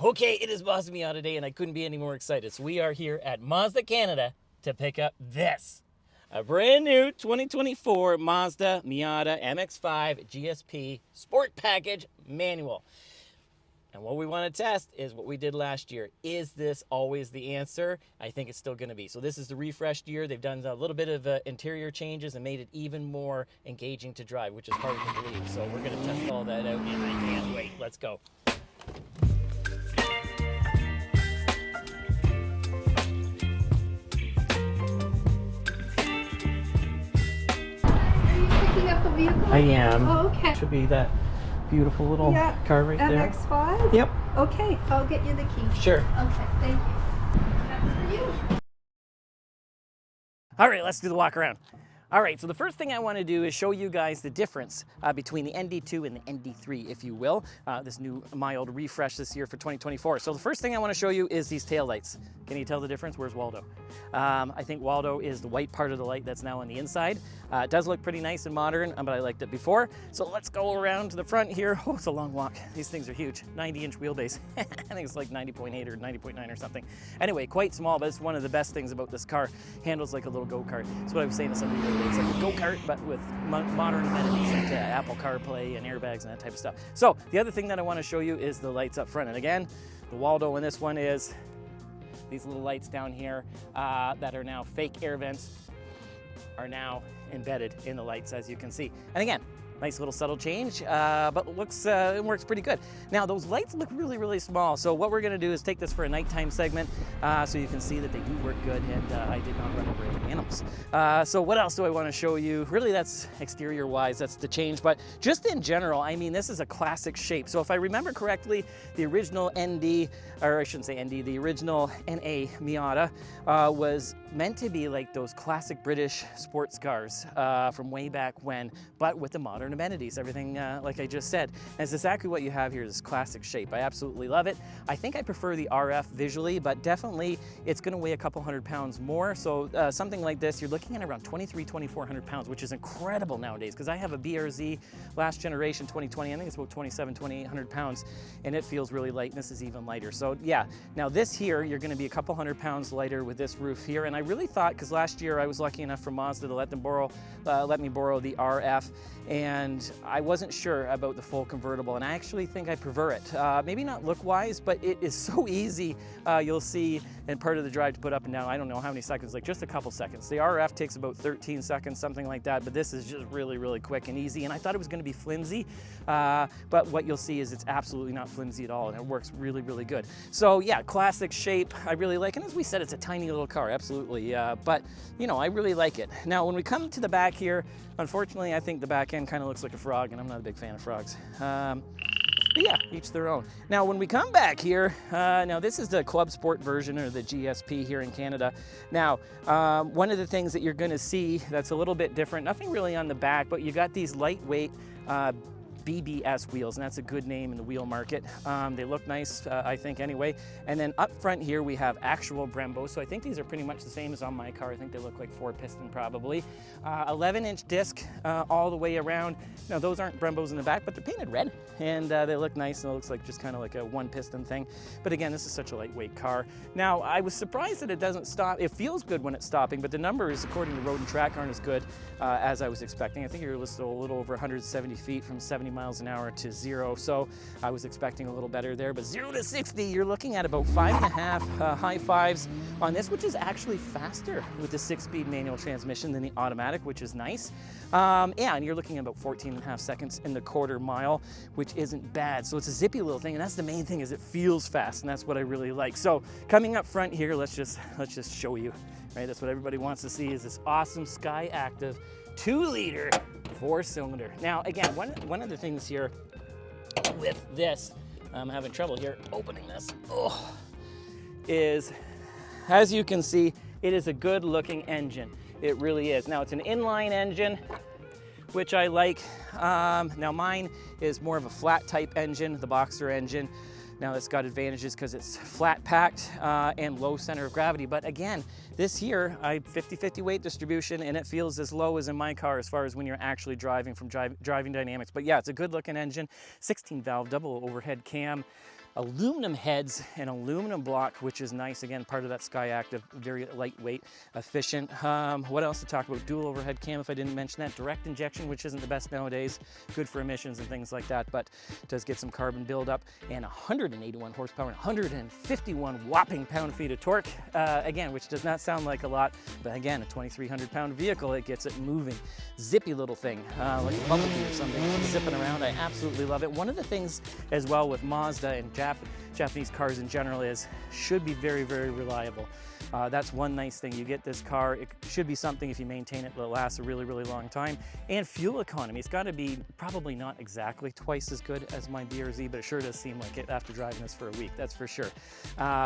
Okay, it is Mazda Miata Day, and I couldn't be any more excited. So we are here at Mazda Canada to pick up this. A brand new 2024 Mazda Miata MX-5 GSP Sport Package Manual. And what we want to test is what we did last year. Is this always the answer? I think it's still going to be. So this is the refreshed year. They've done a little bit of interior changes and made it even more engaging to drive, which is hard to believe. So we're going to test all that out, and I can't wait. Let's go. Up the vehicle? I am. Oh, okay. Should be that beautiful little car right there. MX-5? Yep. Okay, I'll get you the key. Sure. Okay, thank you. That's for you. All right, let's do the walk around. All right, so the first thing I want to do is show you guys the difference between the ND2 and the ND3, if you will. This new mild refresh this year for 2024. So the first thing I want to show you is these taillights. Can you tell the difference? Where's Waldo? I think Waldo is the white part of the light that's now on the inside. It does look pretty nice and modern, but I liked it before. So let's go around to the front here. Oh, it's a long walk. These things are huge, 90-inch wheelbase. I think it's like 90.8 or 90.9 or something. Anyway, quite small, but it's one of the best things about this car. Handles like a little go-kart. That's what I was saying to somebody earlier. It's like a go-kart, but with modern amenities like Apple CarPlay and airbags and that type of stuff. So the other thing that I want to show you is the lights up front. And again, the Waldo in this one is these little lights down here that are now fake air vents are now embedded in the lights, as you can see. And again, nice little subtle change, but it works pretty good. Now, those lights look really, really small. So what we're gonna do is take this for a nighttime segment so you can see that they do work good, and I did not run over any animals. So what else do I wanna show you? Really, that's exterior-wise, that's the change, but just in general, I mean, this is a classic shape. So if I remember correctly, the original ND, or I shouldn't say ND, the original NA Miata was meant to be like those classic British sports cars from way back when, but with the modern amenities, everything like I just said. And it's exactly what you have here, this classic shape. I absolutely love it. I think I prefer the RF visually, but definitely it's gonna weigh a couple 100 pounds more. So something like this, you're looking at around 2,400 pounds, which is incredible nowadays, because I have a BRZ last generation 2020, I think it's about 2,800 pounds, and it feels really light, and this is even lighter. So yeah, now this here, you're gonna be a couple 100 pounds lighter with this roof here, and I really thought, because last year I was lucky enough for Mazda to let me borrow the RF, and I wasn't sure about the full convertible, and I actually think I prefer it. Maybe not look-wise, but it is so easy, you'll see, and part of the drive to put up and down, I don't know how many seconds, like just a couple seconds. The RF takes about 13 seconds, something like that, but this is just really, really quick and easy, and I thought it was gonna be flimsy, but what you'll see is it's absolutely not flimsy at all, and it works really, really good. So yeah, classic shape, I really like, and as we said, it's a tiny little car, absolutely, but you know, I really like it. Now, when we come to the back here, unfortunately, I think the back end kind of looks like a frog, and I'm not a big fan of frogs. But yeah, each their own. Now, when we come back here, now this is the Club Sport version, or the GSP here in Canada. Now, one of the things that you're gonna see that's a little bit different, nothing really on the back, but you got these lightweight BBS wheels, and that's a good name in the wheel market. They look nice, I think, anyway. And then up front here, we have actual Brembos. So I think these are pretty much the same as on my car. I think they look like 4-piston probably. 11-inch disc all the way around. Now, those aren't Brembos in the back, but they're painted red, and they look nice, and it looks like just kind of like a 1-piston thing. But again, this is such a lightweight car. Now, I was surprised that it doesn't stop. It feels good when it's stopping, but the numbers, according to Road and Track, aren't as good as I was expecting. I think you're listed a little over 170 feet from 70 miles an hour to 0, so I was expecting a little better there, but 0 to 60, you're looking at about 5.5 high fives on this, which is actually faster with the 6-speed manual transmission than the automatic, which is nice. Yeah, and you're looking at about 14.5 seconds in the quarter mile, which isn't bad. So it's a zippy little thing, and that's the main thing, is it feels fast, and that's what I really like. So coming up front here, let's just show you, right? That's what everybody wants to see, is this awesome Sky Active 2-liter 4-cylinder. Now, again, one of the things here with this, I'm having trouble here opening this, is, as you can see, it is a good looking engine. It really is. Now, it's an inline engine, which I like. Now, mine is more of a flat type engine, the Boxer engine. Now, it's got advantages because it's flat packed and low center of gravity. But again, this here, I 50-50 weight distribution, and it feels as low as in my car as far as when you're actually driving from driving dynamics. But yeah, it's a good looking engine, 16 valve, double overhead cam. aluminum heads and aluminum block, which is nice. Again, part of that Sky Active, very lightweight, efficient. What else to talk about? Dual overhead cam, if I didn't mention that. Direct injection, which isn't the best nowadays, good for emissions and things like that, but does get some carbon buildup, and 181 horsepower and 151 whopping pound-feet of torque. Again, which does not sound like a lot, but again, a 2,300 pound vehicle, it gets it moving. Zippy little thing, like a bumblebee or something, zipping around. I absolutely love it. One of the things as well with Mazda and Japanese cars in general is should be very, very reliable. That's one nice thing. You get this car, it should be something, if you maintain it, will last a really, really long time. And fuel economy, it's got to be probably not exactly twice as good as my BRZ, but it sure does seem like it after driving this for a week, that's for sure.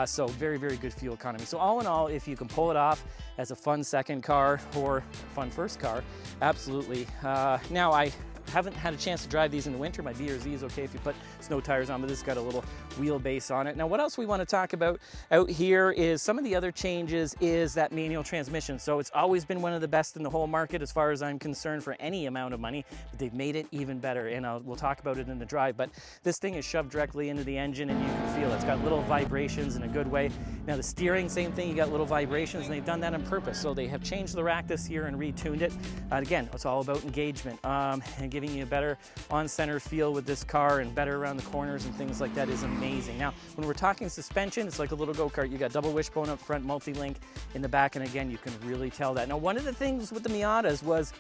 So very, very good fuel economy. So all in all, if you can pull it off as a fun second car or fun first car, absolutely. Now, I haven't had a chance to drive these in the winter. My BRZ is okay if you put snow tires on, but this has got a little wheelbase on it. Now, what else we want to talk about out here is some of the other changes is that manual transmission. So it's always been one of the best in the whole market as far as I'm concerned for any amount of money, but they've made it even better, and we'll talk about it in the drive. But this thing is shoved directly into the engine and you can feel it. It's got little vibrations in a good way. Now the steering, same thing, you got little vibrations, and they've done that on purpose. So they have changed the rack this year and retuned it. Again, it's all about engagement and giving you a better on-center feel with this car, and better around the corners and things like that is amazing. Now, when we're talking suspension, it's like a little go-kart. You got double wishbone up front, multi-link in the back, and again, you can really tell that. Now, one of the things with the Miatas was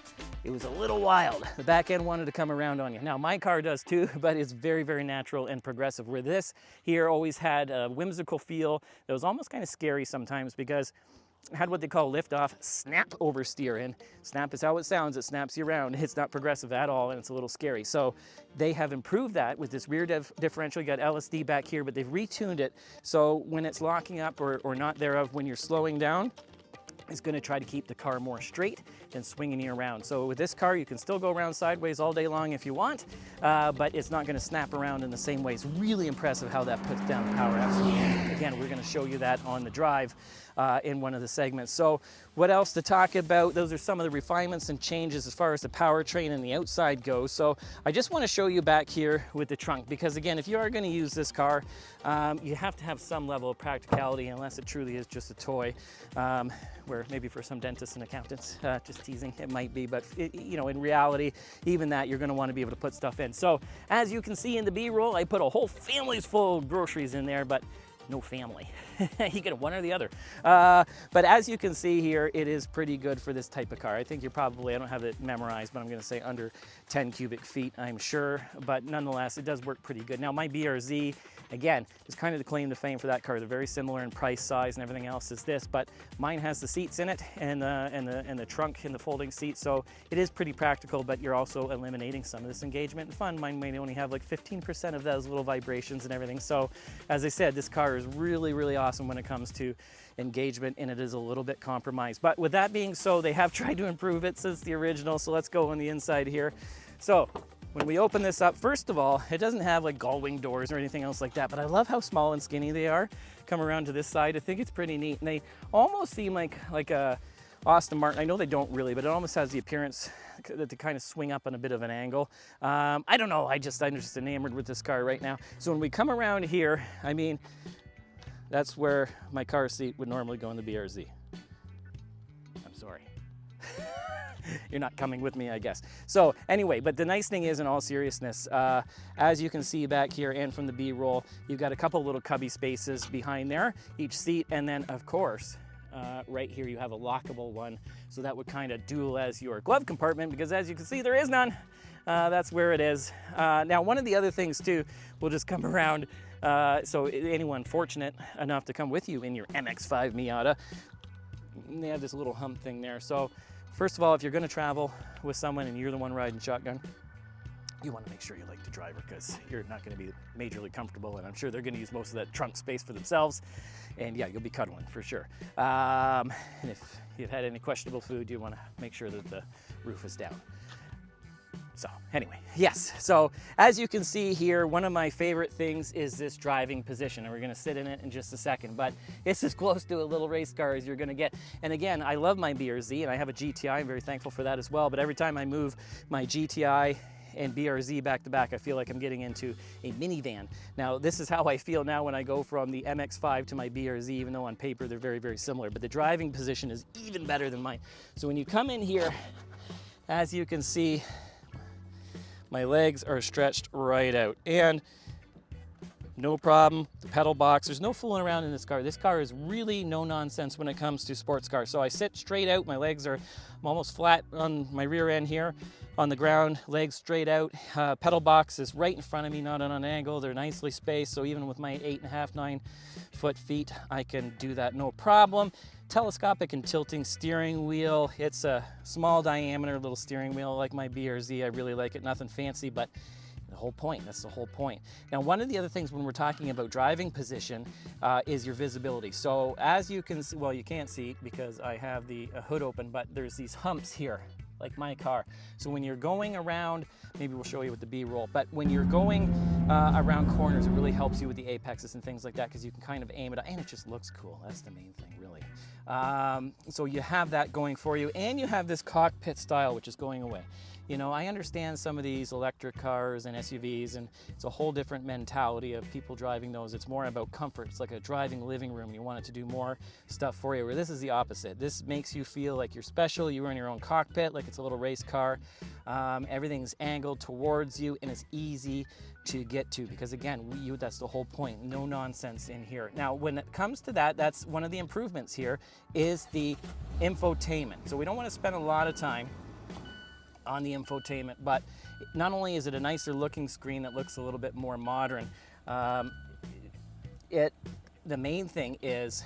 it was a little wild. The back end wanted to come around on you. Now, my car does too, but it's very, very natural and progressive, where this here always had a whimsical feel that was almost kind of scary sometimes, because had what they call lift-off snap oversteer, and snap is how it sounds. It snaps you around. It's not progressive at all, and it's a little scary. So they have improved that with this rear differential. You got LSD back here, but they've retuned it so when it's locking up or not thereof, when you're slowing down, it's going to try to keep the car more straight and swinging you around. So with this car, you can still go around sideways all day long if you want, but it's not going to snap around in the same way. It's really impressive how that puts down power. Absolutely. Again, we're going to show you that on the drive in one of the segments. So what else to talk about? Those are some of the refinements and changes as far as the powertrain and the outside goes. So I just want to show you back here with the trunk, because again, if you are going to use this car, you have to have some level of practicality, unless it truly is just a toy, where maybe for some dentists and accountants, just teasing, it might be, but you know, in reality, even that, you're going to want to be able to put stuff in. So as you can see in the B-roll, I put a whole family's full of groceries in there, but no family. You get one or the other. But as you can see here, it is pretty good for this type of car. I think you're probably, I don't have it memorized, but I'm going to say under 10 cubic feet, I'm sure. But nonetheless, it does work pretty good. Now, my BRZ, again, is kind of the claim to fame for that car. They're very similar in price, size, and everything else as this, but mine has the seats in it and the trunk and the folding seat, so it is pretty practical, but you're also eliminating some of this engagement and fun. Mine may only have like 15% of those little vibrations and everything. So as I said, this car is really, really awesome when it comes to engagement, and it is a little bit compromised. But with that being so, they have tried to improve it since the original, so let's go on the inside here. So when we open this up, first of all, it doesn't have like gull wing doors or anything else like that, but I love how small and skinny they are. Come around to this side, I think it's pretty neat, and they almost seem like a Aston Martin. I know they don't really, but it almost has the appearance that they kind of swing up on a bit of an angle. I don't know, I'm just enamored with this car right now. So when we come around here, I mean, that's where my car seat would normally go in the BRZ. I'm sorry. You're not coming with me, I guess. So anyway, but the nice thing is, in all seriousness, as you can see back here and from the B-roll, you've got a couple little cubby spaces behind there, each seat, and then of course, right here you have a lockable one, so that would kind of dual as your glove compartment, because as you can see, there is none. That's where it is. Now, one of the other things too, we'll just come around, so anyone fortunate enough to come with you in your MX-5 Miata, they have this little hump thing there. So first of all, if you're going to travel with someone and you're the one riding shotgun, you want to make sure you like the driver, because you're not going to be majorly comfortable, and I'm sure they're going to use most of that trunk space for themselves, and yeah, you'll be cuddling for sure. And if you've had any questionable food, you want to make sure that the roof is down. So anyway, yes, so as you can see here, one of my favorite things is this driving position, and we're going to sit in it in just a second, but it's as close to a little race car as you're going to get. And again, I love my BRZ, and I have a GTI. I'm very thankful for that as well, but every time I move my GTI and BRZ back to back, I feel like I'm getting into a minivan. Now, this is how I feel now when I go from the MX-5 to my BRZ, even though on paper they're very, very similar, but the driving position is even better than mine. So when you come in here, as you can see, my legs are stretched right out, and no problem. The pedal box, there's no fooling around in this car. This car is really no nonsense when it comes to sports cars. So I sit straight out, my legs are, I'm almost flat on my rear end here on the ground, legs straight out. Pedal box is right in front of me, not on an angle. They're nicely spaced, so even with my 8.5, 9 foot feet, I can do that no problem. Telescopic and tilting steering wheel. It's a small diameter little steering wheel like my BRZ. I really like it, nothing fancy, but the whole point, that's the whole point. Now, one of the other things when we're talking about driving position is your visibility. So as you can see, well, you can't see because I have the hood open, but there's these humps here, like my car. So when you're going around, maybe we'll show you with the B-roll, but when you're going around corners, it really helps you with the apexes and things like that because you can kind of aim it, and it just looks cool. That's the main thing, really. So you have that going for you, and you have this cockpit style, which is going away. You know, I understand some of these electric cars and SUVs, and it's a whole different mentality of people driving those. It's more about comfort. It's like a driving living room. You want it to do more stuff for you, where this is the opposite. This makes you feel like you're special. You're in your own cockpit, like it's a little race car. Everything's angled towards you, and it's easy to get to because, again, that's the whole point. No nonsense in here. Now, when it comes to that, that's one of the improvements here is the infotainment. So we don't want to spend a lot of time on the infotainment, but not only is it a nicer looking screen that looks a little bit more modern, the main thing is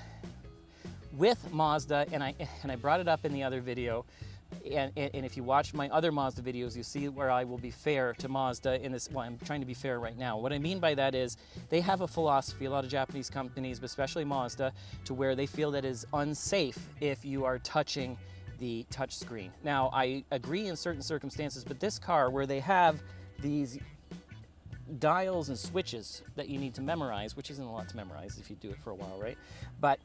with Mazda, and I brought it up in the other video, and if you watch my other Mazda videos, you see where I will be fair to Mazda in this. Well, I'm trying to be fair right now. What I mean by that is they have a philosophy, a lot of Japanese companies, but especially Mazda, to where they feel that it is unsafe if you are touching the touch screen. Now, I agree in certain circumstances, but this car where they have these dials and switches that you need to memorize, which isn't a lot to memorize if you do it for a while, right? But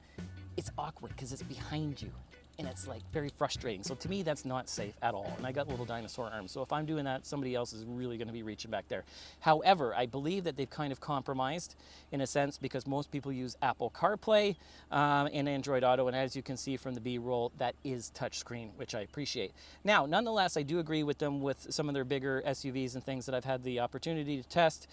it's awkward because it's behind you, and it's like very frustrating. So to me, that's not safe at all. And I got little dinosaur arms, so if I'm doing that, somebody else is really going to be reaching back there. However, I believe that they've kind of compromised in a sense because most people use Apple CarPlay and Android Auto, and as you can see from the B-roll, that is touchscreen, which I appreciate. Now, nonetheless, I do agree with them with some of their bigger SUVs and things that I've had the opportunity to test.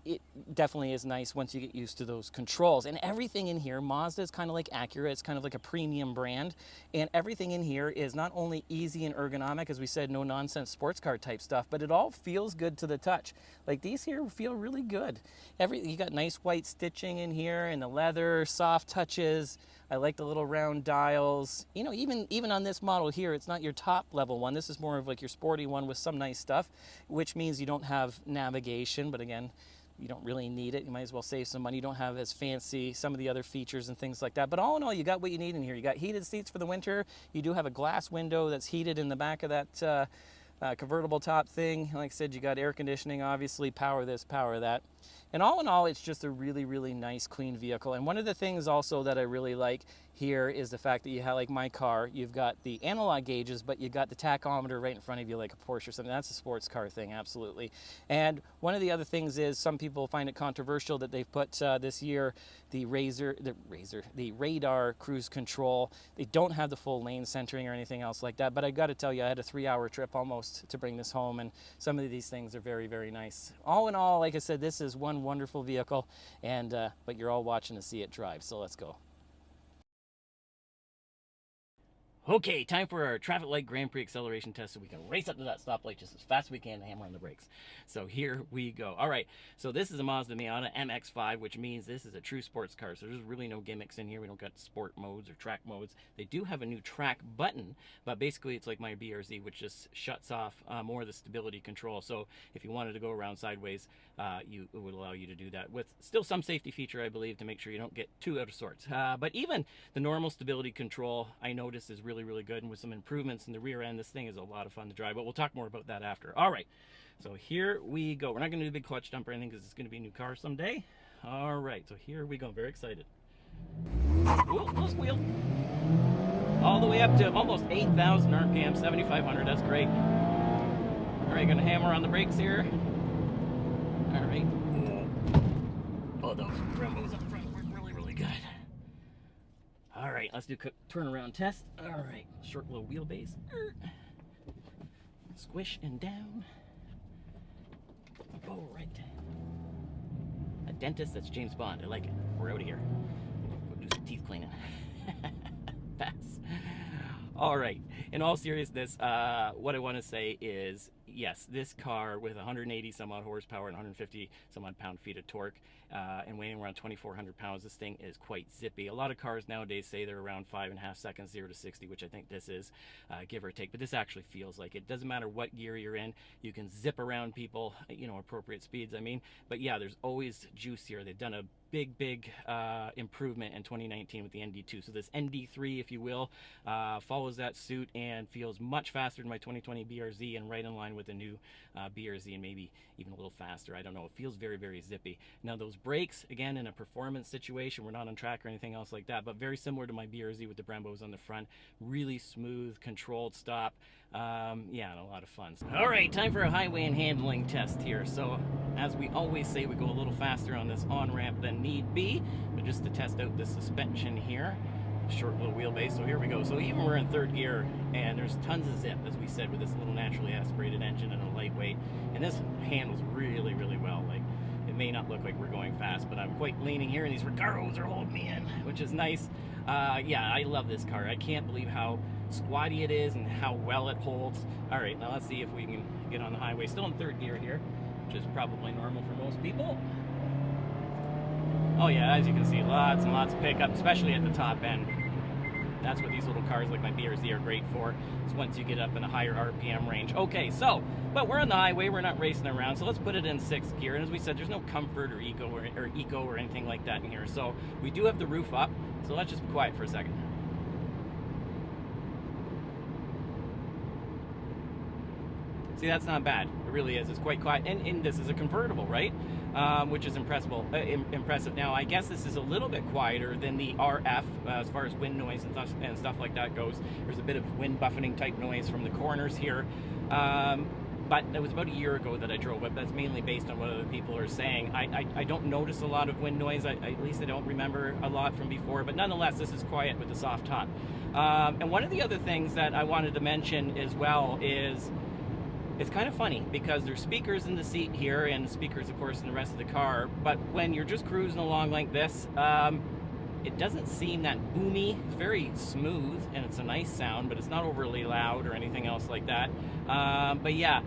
It definitely is nice once you get used to those controls. And everything in here, Mazda is kind of like Acura. It's kind of like a premium brand. And everything in here is not only easy and ergonomic, as we said, no nonsense sports car type stuff, but it all feels good to the touch. Like these here feel really good. You got nice white stitching in here and the leather, soft touches. I like the little round dials. You know, even on this model here, it's not your top level one. This is more of like your sporty one with some nice stuff, which means you don't have navigation, but again, you don't really need it. You might as well save some money. You don't have as fancy some of the other features and things like that. But all in all, you got what you need in here. You got heated seats for the winter. You do have a glass window that's heated in the back of that convertible top thing. Like I said, you got air conditioning, obviously, power this, power that. And all in all, it's just a really, really nice, clean vehicle. And one of the things also that I really like here is the fact that you have, like my car, you've got the analog gauges, but you got the tachometer right in front of you like a Porsche or something. That's a sports car thing, absolutely. And one of the other things is some people find it controversial that they've put this year the radar cruise control. They don't have the full lane centering or anything else like that. But I got to tell you, I had a 3-hour trip almost to bring this home, and some of these things are very, very nice. All in all, like I said, this is one wonderful vehicle, and but you're all watching to see it drive, so let's go. Okay, time for our traffic light Grand Prix acceleration test so we can race up to that stoplight just as fast as we can and hammer on the brakes. So here we go. All right, so this is a Mazda Miata MX-5, which means this is a true sports car. So there's really no gimmicks in here. We don't got sport modes or track modes. They do have a new track button, but basically it's like my BRZ, which just shuts off more of the stability control. So if you wanted to go around sideways, it would allow you to do that with still some safety feature, I believe, to make sure you don't get too out of sorts. But even the normal stability control, I noticed, is really, really good, and with some improvements in the rear end, this thing is a lot of fun to drive, but we'll talk more about that after. All right, so here we go. We're not going to do a big clutch dump or anything because it's going to be a new car someday. All right, so here we go. I'm very excited. Ooh, little squeal. All the way up to almost 8,000 RPM, 7,500. That's great. All right, gonna hammer on the brakes here. All right. Oh, those Brembos up front work really, really good. All right, let's do a quick turnaround test. All right, short little wheelbase. Squish and down. All right. A dentist, that's James Bond. I like it. We're out of here. Go do some teeth cleaning. Pass. All right. In all seriousness, what I want to say is, yes, this car with 180 some odd horsepower and 150 some odd pound-feet of torque and weighing around 2,400 pounds, this thing is quite zippy. A lot of cars nowadays say they're around 5.5 seconds, 0 to 60, which I think this is, give or take. But this actually feels like it. Doesn't matter what gear you're in, you can zip around people, you know, appropriate speeds, I mean. But yeah, there's always juice here. They've done a big improvement in 2019 with the ND2. So this ND3, if you will, follows that suit and feels much faster than my 2020 BRZ and right in line with the new BRZ, and maybe even a little faster. I don't know. It feels very, very zippy. Now those brakes, again, in a performance situation, we're not on track or anything else like that, but very similar to my BRZ with the Brembos on the front. Really smooth, controlled stop. Yeah, and a lot of fun. All right, time for a highway and handling test here. So as we always say, we go a little faster on this on-ramp than need be, but just to test out the suspension here. Short little wheelbase, so here we go. So even we're in third gear and there's tons of zip, as we said, with this little naturally aspirated engine and a lightweight, and this handles really, really well. Like, it may not look like we're going fast, but I'm quite leaning here and these Regaros are holding me in, which is nice. Yeah, I love this car. I can't believe how squatty it is and how well it holds. All right, now let's see if we can get on the highway. Still in third gear here, which is probably normal for most people. Oh yeah, as you can see, lots and lots of pickup, especially at the top end. That's what these little cars like my BRZ are great for, is once you get up in a higher RPM range. Okay, so, but we're on the highway, we're not racing around, so let's put it in sixth gear. And as we said, there's no comfort or eco or anything like that in here. So we do have the roof up, so let's just be quiet for a second. See, that's not bad. It really is. It's quite quiet. And this is a convertible, right? Which is impressive. Now, I guess this is a little bit quieter than the RF as far as wind noise and stuff like that goes. There's a bit of wind buffeting type noise from the corners here. But it was about a year ago that I drove it. That's mainly based on what other people are saying. I don't notice a lot of wind noise. At least I don't remember a lot from before. But nonetheless, this is quiet with the soft top. And one of the other things that I wanted to mention as well is, it's kind of funny because there's speakers in the seat here and speakers, of course, in the rest of the car. But when you're just cruising along like this, it doesn't seem that boomy. It's very smooth and it's a nice sound, but it's not overly loud or anything else like that. But yeah,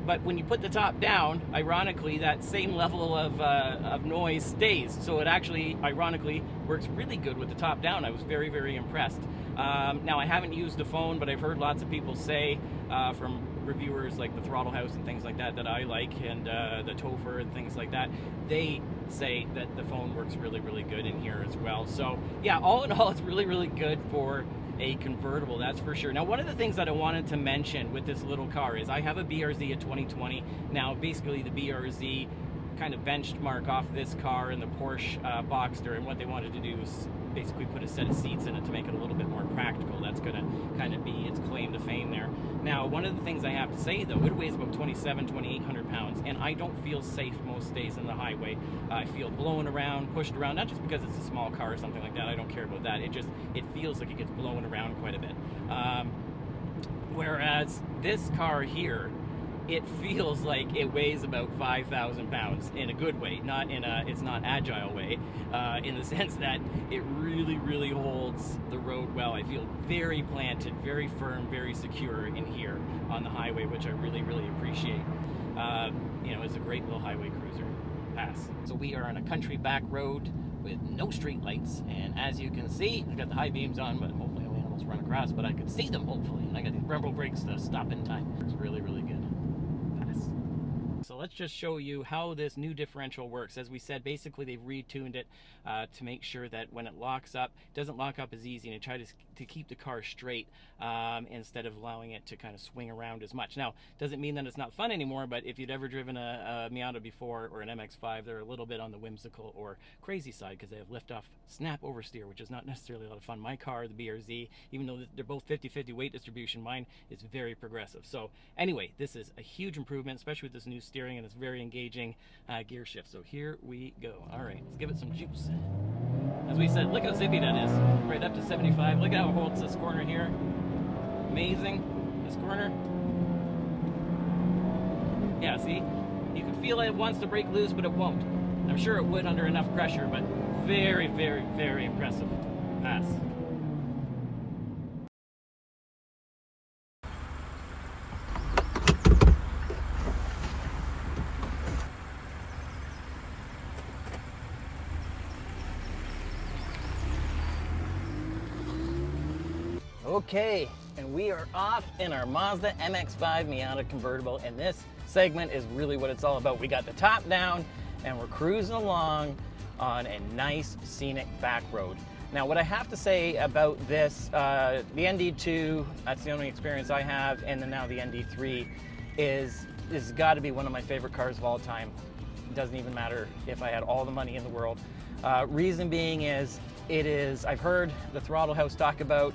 but when you put the top down, ironically, that same level of noise stays. So it actually, ironically, works really good with the top down. I was very, very impressed. Now, I haven't used the phone, but I've heard lots of people say from reviewers like the Throttle House and things like that I like, and the Topher and things like that, they say that the phone works really, really good in here as well. So yeah, all in all, it's really, really good for a convertible, that's for sure. Now, one of the things that I wanted to mention with this little car is I have a BRZ a 2020. Now, basically the BRZ kind of benchmark off this car and the Porsche Boxster, and what they wanted to do was basically put a set of seats in it to make it a little bit more practical. That's going to kind of be its claim to fame there. Now, one of the things I have to say, though, it weighs about 2,800 pounds, and I don't feel safe most days in the highway. I feel blown around, pushed around, not just because it's a small car or something like that. I don't care about that. It feels like it gets blown around quite a bit. Whereas this car here, it feels like it weighs about 5,000 pounds in a good way, not in a, it's not agile way, in the sense that it really, really holds the road well. I feel very planted, very firm, very secure in here on the highway, which I really, really appreciate. You know, it's a great little highway cruiser. Pass. So we are on a country back road with no street lights, and as you can see, I've got the high beams on, but hopefully I won't almost run across, but I could see them hopefully, and I got these Brembo brakes to stop in time. It's really, really good. So let's just show you how this new differential works. As we said, basically they've retuned it to make sure that when it locks up, it doesn't lock up as easy, and try to keep the car straight instead of allowing it to kind of swing around as much. Now, doesn't mean that it's not fun anymore, but if you'd ever driven a Miata before, or an MX-5, they're a little bit on the whimsical or crazy side because they have lift-off snap oversteer, which is not necessarily a lot of fun. My car, the BRZ, even though they're both 50-50 weight distribution, mine is very progressive. So anyway, this is a huge improvement, especially with this new steering, and it's very engaging gear shift. So here we go. All right, let's give it some juice. As we said, look how zippy that is. Right up to 75. Look at how it holds this corner here. Amazing. This corner. Yeah, see? You can feel it wants to break loose, but it won't. I'm sure it would under enough pressure, but very, very, very impressive pass. Okay, and we are off in our Mazda MX-5 Miata convertible, and this segment is really what it's all about. We got the top down, and we're cruising along on a nice scenic back road. Now, what I have to say about this, the ND2, that's the only experience I have, and then now the ND3 is got to be one of my favorite cars of all time. It doesn't even matter if I had all the money in the world. Reason being is, I've heard the Throttle House talk about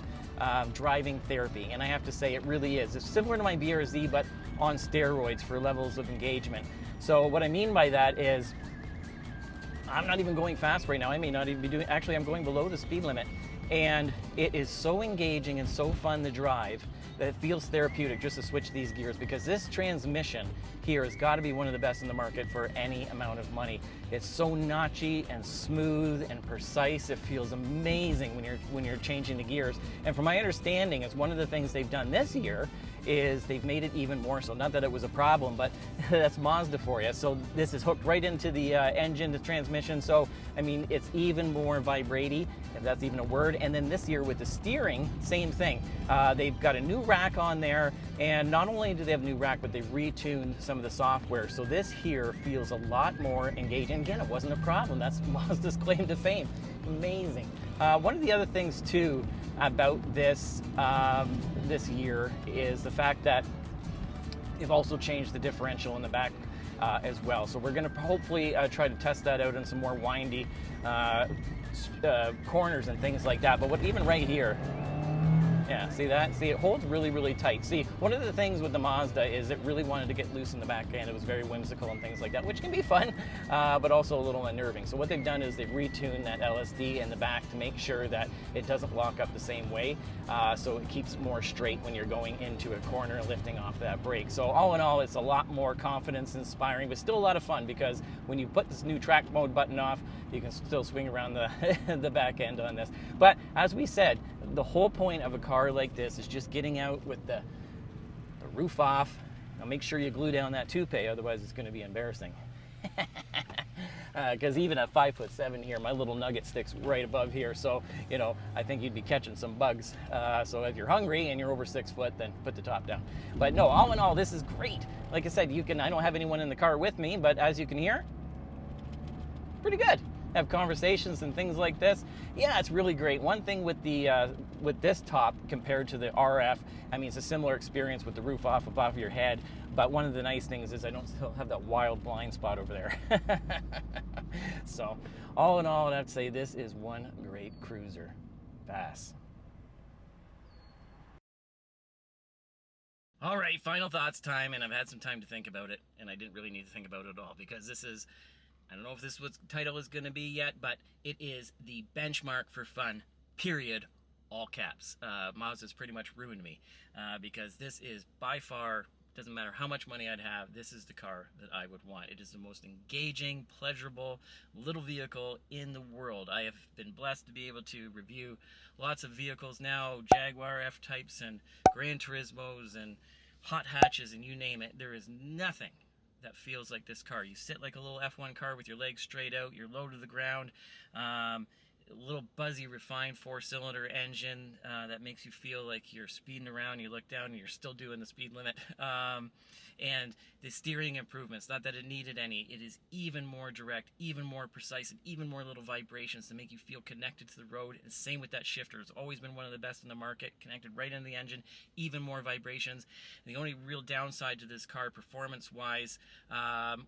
driving therapy, and I have to say it really is. It's similar to my BRZ, but on steroids for levels of engagement. So what I mean by that is, I'm not even going fast right now. I may not even be doing, actually I'm going below the speed limit, and it is so engaging and so fun to drive that it feels therapeutic just to switch these gears, because this transmission here has got to be one of the best in the market for any amount of money. It's so notchy and smooth and precise. It feels amazing when you're changing the gears. And from my understanding, is one of the things they've done this year is they've made it even more so. Not that it was a problem, but that's Mazda for you. So this is hooked right into the engine, the transmission. So, I mean, it's even more vibraty, if that's even a word. And then this year with the steering, same thing. They've got a new rack on there, and not only do they have a new rack, but they've retuned some of the software. So this here feels a lot more engaging. Again, it wasn't a problem. That's Mazda's claim to fame. Amazing. One of the other things too about this this year is the fact that they've also changed the differential in the back as well. So we're going to hopefully try to test that out in some more windy corners and things like that. But what even right here, yeah, see that? See, it holds really, really tight. See, one of the things with the Mazda is it really wanted to get loose in the back end. It was very whimsical and things like that, which can be fun, but also a little unnerving. So what they've done is they've retuned that LSD in the back to make sure that it doesn't lock up the same way, so it keeps more straight when you're going into a corner and lifting off that brake. So all in all, it's a lot more confidence inspiring, but still a lot of fun, because when you put this new track mode button off, you can still swing around the, the back end on this. But as we said, the whole point of a car like this is just getting out with the roof off. Now make sure you glue down that toupee, otherwise it's going to be embarrassing. Because even at 5'7" here, my little nugget sticks right above here, so you know, I think you'd be catching some bugs. So if you're hungry and you're over 6 foot, then put the top down. But no, all in all, this is great. Like I said, I don't have anyone in the car with me, but as you can hear, pretty good. Have conversations and things like this. Yeah, it's really great. One thing with the with this top compared to the RF, I mean, it's a similar experience with the roof off above your head, but one of the nice things is I don't still have that wild blind spot over there. So all in all, I'd have to say this is one great cruiser. Pass. All right, final thoughts time, and I've had some time to think about it, and I didn't really need to think about it at all, because this is, I don't know if this what title is going to be yet, but it is the benchmark for fun, period, all caps. Mazda's pretty much ruined me, because this is by far, doesn't matter how much money I'd have, this is the car that I would want. It is the most engaging, pleasurable little vehicle in the world. I have been blessed to be able to review lots of vehicles now, Jaguar F-Types and Gran Turismos and hot hatches and you name it. There is nothing that feels like this car. You sit like a little F1 car with your legs straight out, you're low to the ground. a little buzzy, refined 4-cylinder engine that makes you feel like you're speeding around. You look down and you're still doing the speed limit. And the steering improvements, not that it needed any, it is even more direct, even more precise, and even more little vibrations to make you feel connected to the road. And same with that shifter. It's always been one of the best in the market, connected right into the engine, even more vibrations. And the only real downside to this car, performance-wise,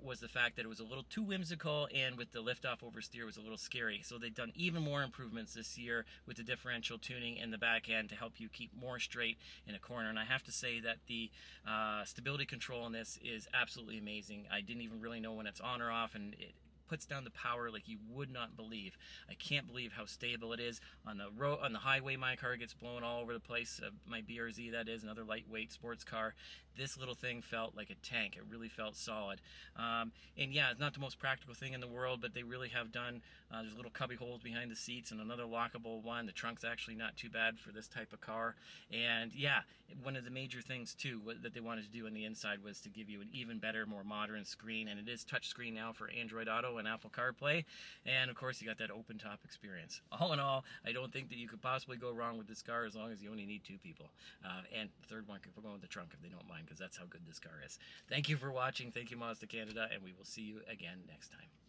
was the fact that it was a little too whimsical, and with the liftoff oversteer was a little scary. So they've done even more improvements this year with the differential tuning in the back end to help you keep more straight in a corner. And I have to say that the stability control on this is absolutely amazing. I didn't even really know when it's on or off, and it puts down the power like you would not believe. I can't believe how stable it is. On the road, on the highway, my car gets blown all over the place. My BRZ, that is, another lightweight sports car. This little thing felt like a tank. It really felt solid. And yeah, it's not the most practical thing in the world, but they really have done, there's little cubby holes behind the seats and another lockable one. The trunk's actually not too bad for this type of car. And yeah, one of the major things too that they wanted to do on the inside was to give you an even better, more modern screen. And it is touchscreen now for Android Auto and Apple CarPlay. And of course, you got that open top experience. All in all, I don't think that you could possibly go wrong with this car, as long as you only need 2 people. And the third one could go in the trunk if they don't mind, because that's how good this car is. Thank you for watching. Thank you, Mazda Canada, and we will see you again next time.